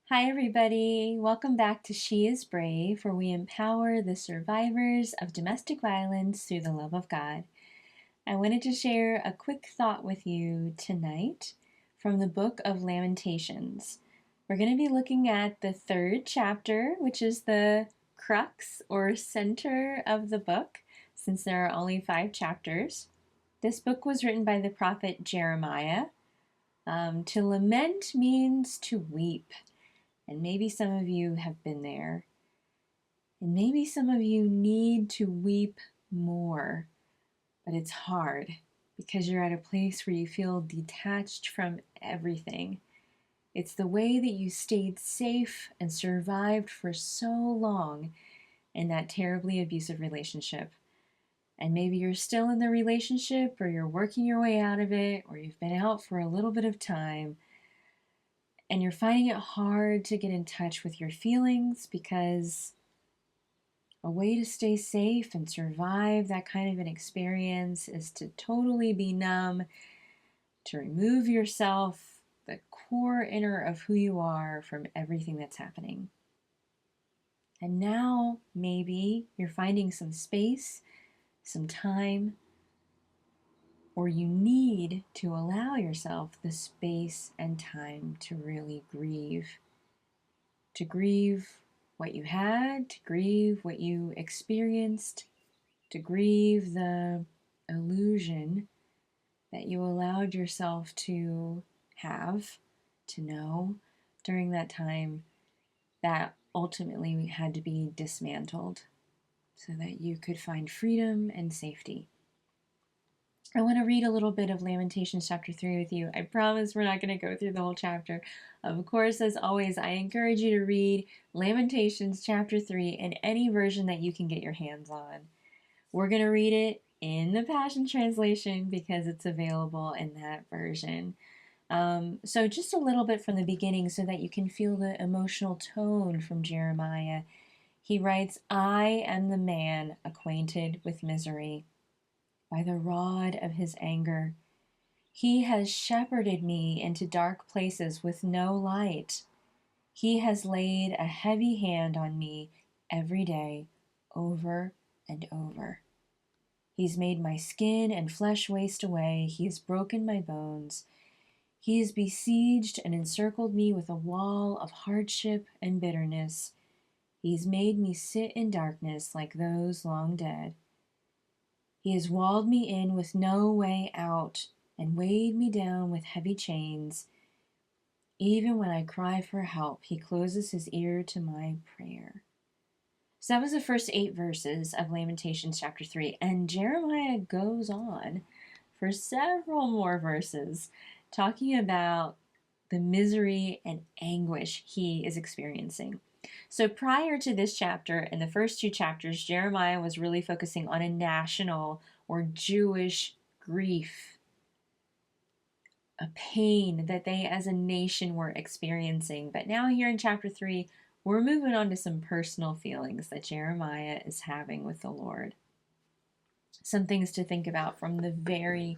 Hi, everybody. Welcome back to She is Brave, where we empower the survivors of domestic violence through the love of God. I wanted to share a quick thought with you tonight from the book of Lamentations. We're going to be looking at the third chapter, which is the crux or center of the book, since there are only 5 chapters. This book was written by the prophet Jeremiah. To lament means to weep. And maybe some of you have been there. And maybe some of you need to weep more. But it's hard because you're at a place where you feel detached from everything. It's the way that you stayed safe and survived for so long in that terribly abusive relationship. And maybe you're still in the relationship, or you're working your way out of it, or you've been out for a little bit of time. And you're finding it hard to get in touch with your feelings because a way to stay safe and survive that kind of an experience is to totally be numb, to remove yourself, the core inner of who you are, from everything that's happening. And now maybe you're finding some space, some time, or you need to allow yourself the space and time to really grieve. To grieve what you had, to grieve what you experienced, to grieve the illusion that you allowed yourself to have, to know during that time, that ultimately had to be dismantled so that you could find freedom and safety. I want to read a little bit of Lamentations chapter 3 with you. I promise we're not going to go through the whole chapter. Of course, as always, I encourage you to read Lamentations chapter 3 in any version that you can get your hands on. We're going to read it in the Passion Translation because it's available in that version. So just a little bit from the beginning so that you can feel the emotional tone from Jeremiah. He writes, "I am the man acquainted with misery. By the rod of his anger, he has shepherded me into dark places with no light. He has laid a heavy hand on me every day, over and over. He's made my skin and flesh waste away. He has broken my bones. He has besieged and encircled me with a wall of hardship and bitterness. He's made me sit in darkness like those long dead. He has walled me in with no way out and weighed me down with heavy chains. Even when I cry for help, he closes his ear to my prayer." So that was the first 8 verses of Lamentations chapter 3. And Jeremiah goes on for several more verses talking about the misery and anguish he is experiencing. So prior to this chapter, in the first 2 chapters, Jeremiah was really focusing on a national or Jewish grief, a pain that they as a nation were experiencing. But now here in chapter 3, we're moving on to some personal feelings that Jeremiah is having with the Lord. Some things to think about from the very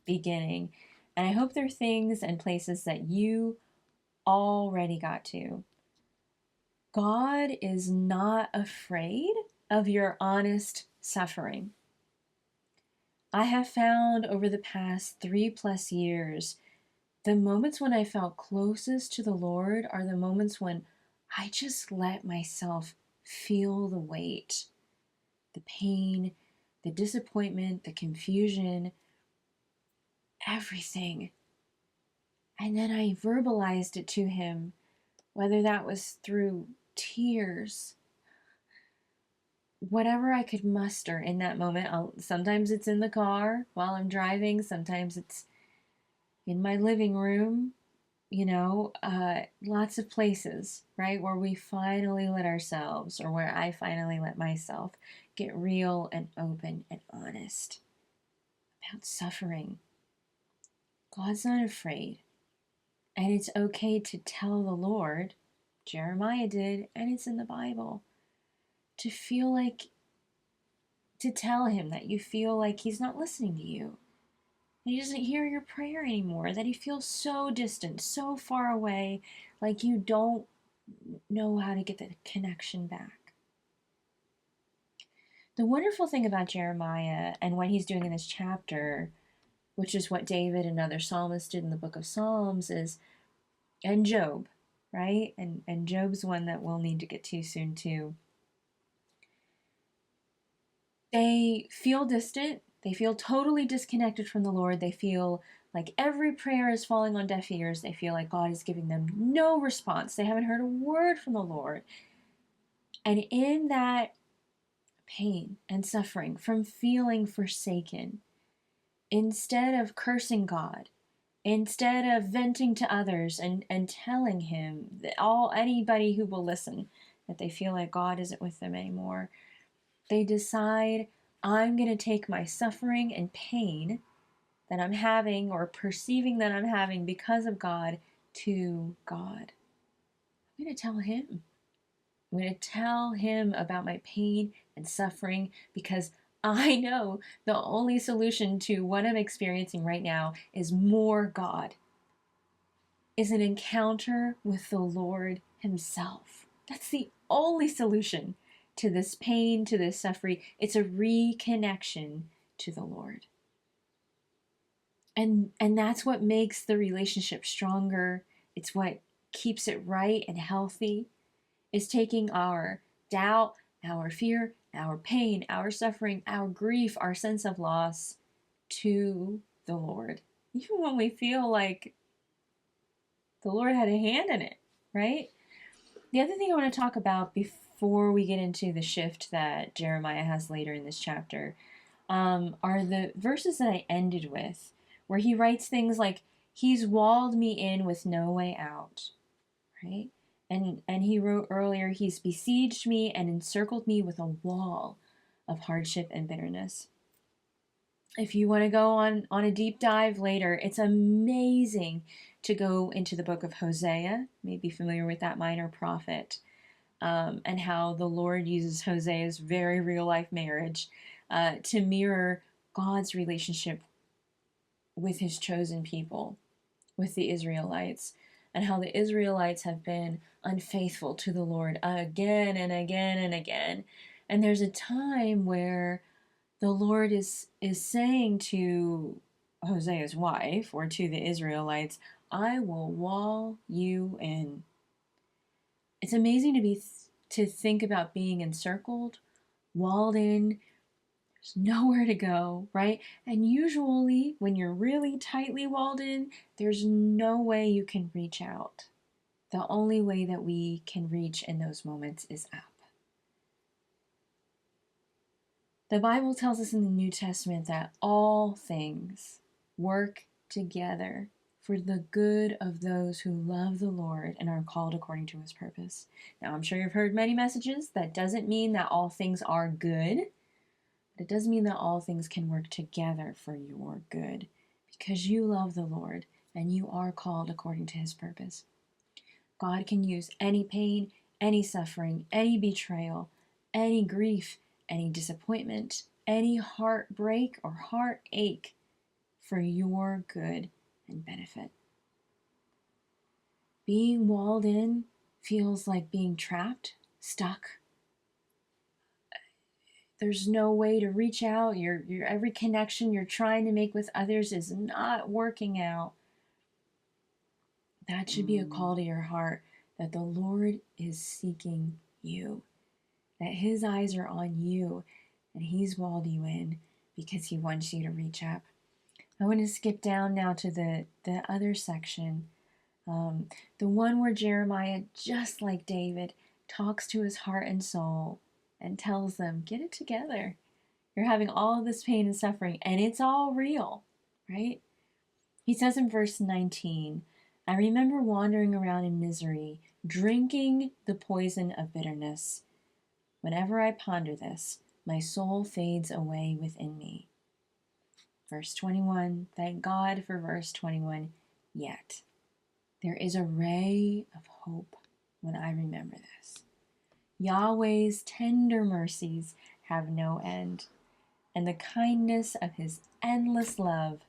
beginning. And I hope they're things and places that you already got to. God is not afraid of your honest suffering. I have found over the past 3+ years, the moments when I felt closest to the Lord are the moments when I just let myself feel the weight, the pain, the disappointment, the confusion, everything. And then I verbalized it to Him, whether that was through tears, whatever I could muster in that moment. Sometimes it's in the car while I'm driving, sometimes it's in my living room, lots of places, right, where we finally let ourselves, or where I finally let myself get real and open and honest about suffering. God's not afraid. And it's okay to tell the Lord, Jeremiah did, and it's in the Bible, to tell Him that you feel like He's not listening to you. He doesn't hear your prayer anymore, that He feels so distant, so far away, like you don't know how to get the connection back. The wonderful thing about Jeremiah and what he's doing in this chapter, which is what David and other psalmists did in the book of Psalms, is, and Job, right? And Job's one that we'll need to get to soon too. They feel distant. They feel totally disconnected from the Lord. They feel like every prayer is falling on deaf ears. They feel like God is giving them no response. They haven't heard a word from the Lord. And in that pain and suffering from feeling forsaken, instead of cursing God, instead of venting to others and telling him that anybody who will listen that they feel like God isn't with them anymore, they decide, I'm going to take my suffering and pain that I'm having or perceiving that I'm having because of God to God. I'm going to tell him. I'm going to tell him about my pain and suffering because I know the only solution to what I'm experiencing right now is more God, is an encounter with the Lord himself. That's the only solution to this pain, to this suffering. It's a reconnection to the Lord. And that's what makes the relationship stronger. It's what keeps it right and healthy, is taking our doubt, our fear, our pain, our suffering, our grief, our sense of loss to the Lord. Even when we feel like the Lord had a hand in it, right? The other thing I want to talk about before we get into the shift that Jeremiah has later in this chapter are the verses that I ended with, where he writes things like, He's walled me in with no way out, right? And he wrote earlier, He's besieged me and encircled me with a wall of hardship and bitterness. If you want to go on a deep dive later, it's amazing to go into the book of Hosea, maybe familiar with that minor prophet, and how the Lord uses Hosea's very real life marriage to mirror God's relationship with his chosen people, with the Israelites, and how the Israelites have been unfaithful to the Lord again and again and again. And there's a time where the Lord is saying to Hosea's wife or to the Israelites, I will wall you in. It's amazing to think about being encircled, walled in. There's nowhere to go, right? And usually, when you're really tightly walled in, there's no way you can reach out. The only way that we can reach in those moments is up. The Bible tells us in the New Testament that all things work together for the good of those who love the Lord and are called according to his purpose. Now, I'm sure you've heard many messages. That doesn't mean that all things are good, but it does mean that all things can work together for your good because you love the Lord and you are called according to his purpose. God can use any pain, any suffering, any betrayal, any grief, any disappointment, any heartbreak or heartache for your good and benefit. Being walled in feels like being trapped, stuck. There's no way to reach out. Your every connection you're trying to make with others is not working out. That should be a call to your heart that the Lord is seeking you, that his eyes are on you and he's walled you in because he wants you to reach up. I want to skip down now to the other section, the one where Jeremiah, just like David, talks to his heart and soul and tells them, get it together. You're having all of this pain and suffering, and it's all real, right? He says in verse 19, I remember wandering around in misery, drinking the poison of bitterness. Whenever I ponder this, my soul fades away within me. Verse 21, thank God for verse 21, yet there is a ray of hope when I remember this. Yahweh's tender mercies have no end, and the kindness of his endless love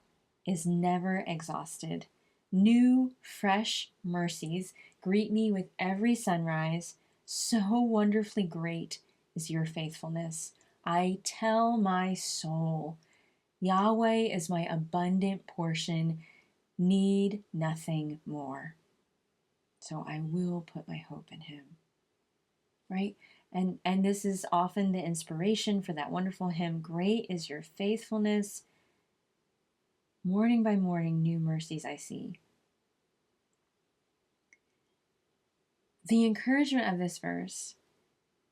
is never exhausted. New, fresh mercies Greet me with every sunrise. So wonderfully great is your faithfulness. I tell my soul, Yahweh is my abundant portion, need nothing more. So I will put my hope in him. Right? And this is often the inspiration for that wonderful hymn, Great is your faithfulness. Morning by morning, new mercies I see. The encouragement of this verse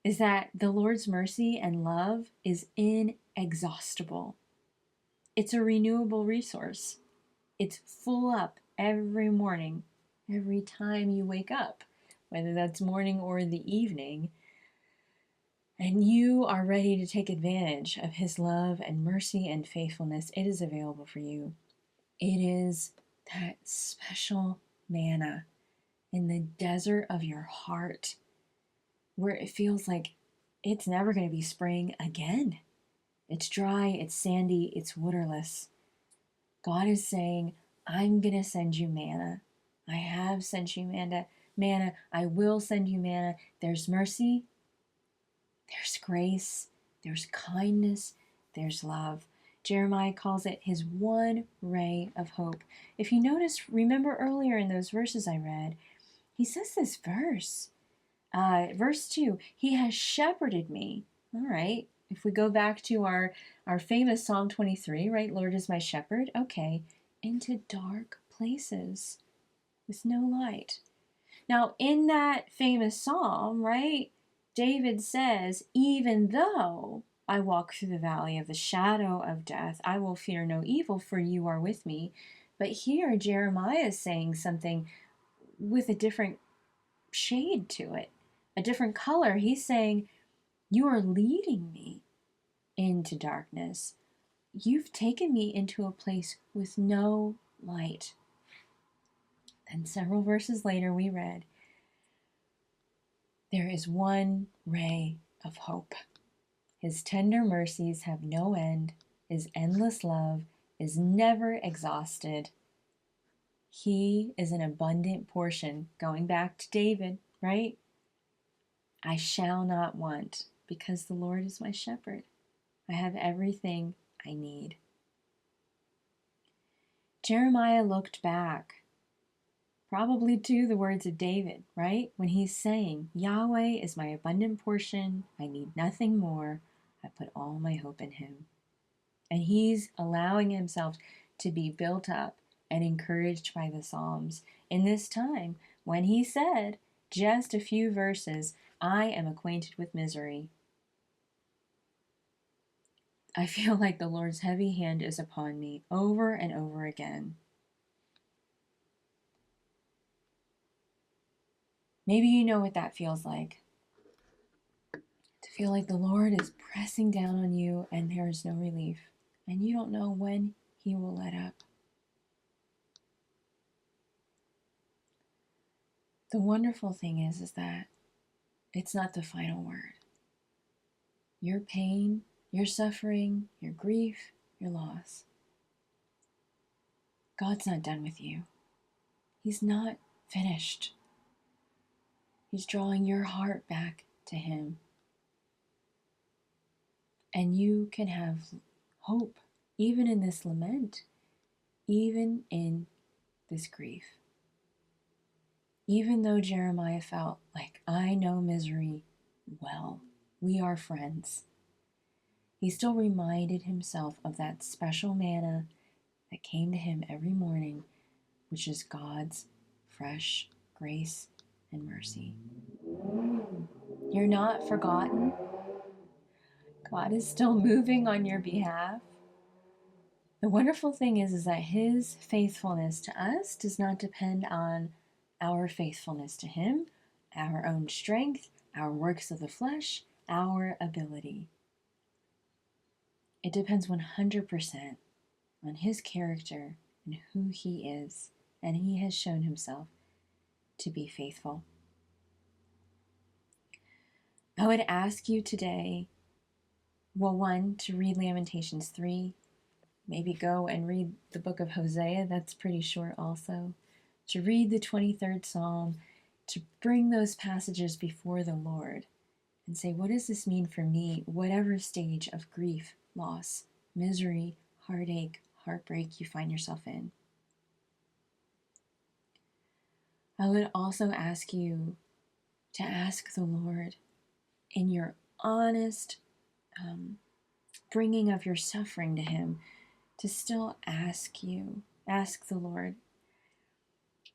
is that the Lord's mercy and love is inexhaustible. It's a renewable resource. It's full up every morning, every time you wake up, whether that's morning or the evening. And you are ready to take advantage of his love and mercy and faithfulness. It is available for you. It is that special manna in the desert of your heart where it feels like it's never going to be spring again. It's dry, it's sandy, it's waterless. God is saying, I'm going to send you manna. I have sent you manna. I will send you manna. There's mercy, there's grace, there's kindness, there's love. Jeremiah calls it his one ray of hope. If you notice, remember earlier in those verses I read, he says this verse. Verse 2, he has shepherded me. All right, if we go back to our famous Psalm 23, right? Lord is my shepherd. Okay, into dark places with no light. Now, in that famous psalm, right, David says, even though I walk through the valley of the shadow of death, I will fear no evil, for you are with me. But here, Jeremiah is saying something with a different shade to it, a different color. He's saying, you are leading me into darkness. You've taken me into a place with no light. Then several verses later we read, there is one ray of hope. His tender mercies have no end. His endless love is never exhausted. He is an abundant portion. Going back to David, right? I shall not want, because the Lord is my shepherd. I have everything I need. Jeremiah looked back, probably to the words of David, right? When he's saying, Yahweh is my abundant portion. I need nothing more. I put all my hope in him. And he's allowing himself to be built up and encouraged by the Psalms in this time when he said, just a few verses, I am acquainted with misery. I feel like the Lord's heavy hand is upon me over and over again. Maybe you know what that feels like. To feel like the Lord is pressing down on you and there is no relief. And you don't know when he will let up. The wonderful thing is that it's not the final word. Your pain, your suffering, your grief, your loss. God's not done with you. He's not finished. He's drawing your heart back to him. And you can have hope, even in this lament, even in this grief. Even though Jeremiah felt like, I know misery well, we are friends, he still reminded himself of that special manna that came to him every morning, which is God's fresh grace and mercy. You're not forgotten. God is still moving on your behalf. The wonderful thing is that his faithfulness to us does not depend on our faithfulness to him, our own strength, our works of the flesh, our ability. It depends 100% on his character and who he is, and he has shown himself to be faithful. I would ask you today, well, one, to read Lamentations 3, maybe go and read the book of Hosea, that's pretty short also, to read the 23rd Psalm, to bring those passages before the Lord and say, what does this mean for me, whatever stage of grief, loss, misery, heartache, heartbreak you find yourself in. I would also ask you to ask the Lord in your honest bringing of your suffering to Him, to still ask the Lord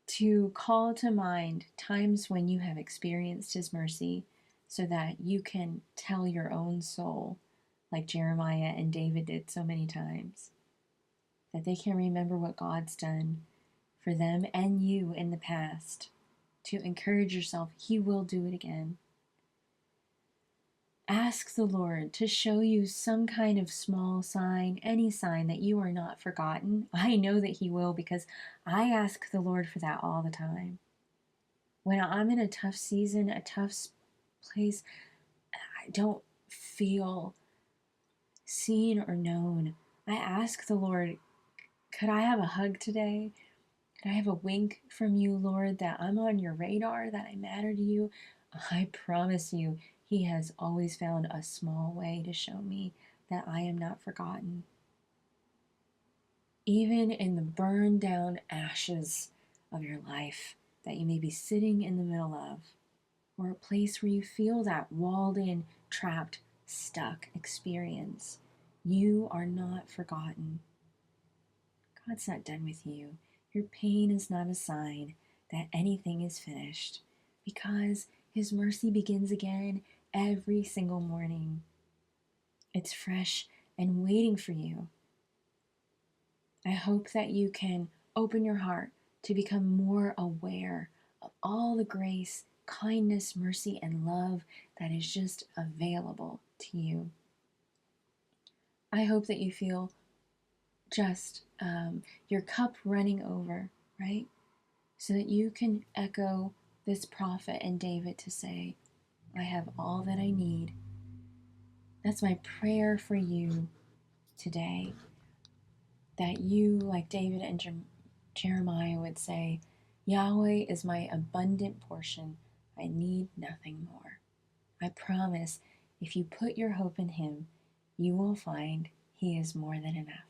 to call to mind times when you have experienced His mercy so that you can tell your own soul, like Jeremiah and David did so many times, that they can remember what God's done for them and you in the past, to encourage yourself, He will do it again. Ask the Lord to show you some kind of small sign, any sign that you are not forgotten. I know that He will, because I ask the Lord for that all the time. When I'm in a tough season, a tough place, I don't feel seen or known, I ask the Lord, could I have a hug today? Could I have a wink from you, Lord, that I'm on your radar, that I matter to you? I promise you, He has always found a small way to show me that I am not forgotten. Even in the burned down ashes of your life that you may be sitting in the middle of, or a place where you feel that walled in, trapped, stuck experience, you are not forgotten. God's not done with you. Your pain is not a sign that anything is finished, because His mercy begins again every single morning. It's fresh and waiting for you. I hope that you can open your heart to become more aware of all the grace, kindness, mercy, and love that is just available to you. I hope that you feel just your cup running over, right? So that you can echo this prophet and David to say, I have all that I need. That's my prayer for you today. That you, like David and Jeremiah, would say, Yahweh is my abundant portion. I need nothing more. I promise, if you put your hope in Him, you will find He is more than enough.